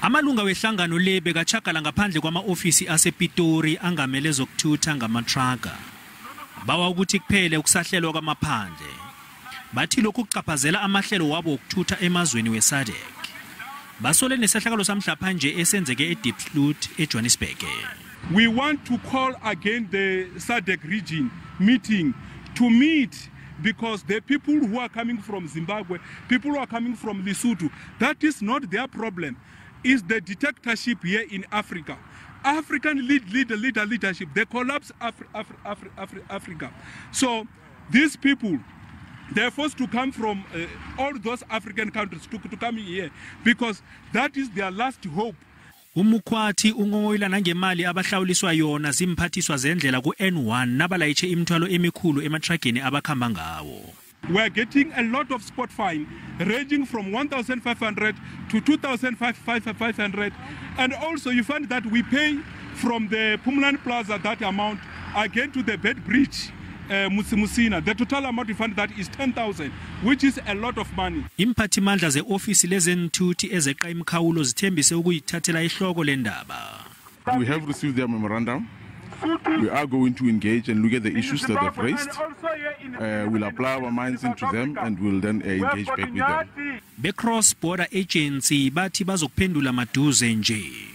Amalunga wehlangano le bekachakala ngaphandle kwama-ofisi asePitori angamele zokuthutha ngamatraka. Bawa ukuthi kuphele ukusahlelwa kwamaphandle. Bathi lokhu kucaphazela amahlelo wabo okuthutha emazweni we-SADC. Basole nesehlakalo samhlapha nje esenzeke eDiepsloot eJohannesburg. We want to call again the SADC region meeting to meet, because the people who are coming from Zimbabwe, people who are coming from Lesotho, that is not their problem. Is the dictatorship here in Africa. African leadership, they collapse Africa. So these people, they're forced to come from all those African countries to come here, because that is their last hope. Umukhwathi ungongoyila nangemali abahlawuliswa yona zimphathiswa zendlela ku-N1 nabalayitshe imithwalo emikhulu ematrageni abakhamba ngawo. We are getting a lot of spot fine, ranging from 1,500 to 2,500, and also you find that we pay from the Pumaland Plaza that amount again to the bed bridge. Musina. The total amount we fund that is 10,000, which is a lot of money. Imphathimandla ze-ofisi lezeenthuthi ezeqa imikhawulo zithembise ukuyithathela ihloko lendaba. We have received their memorandum. We are going to engage and look at the issues that they've raised. We'll apply our minds into them and we'll then engage back with them. Be-Cross Border Agency bathi bazokuphendula maduze nje.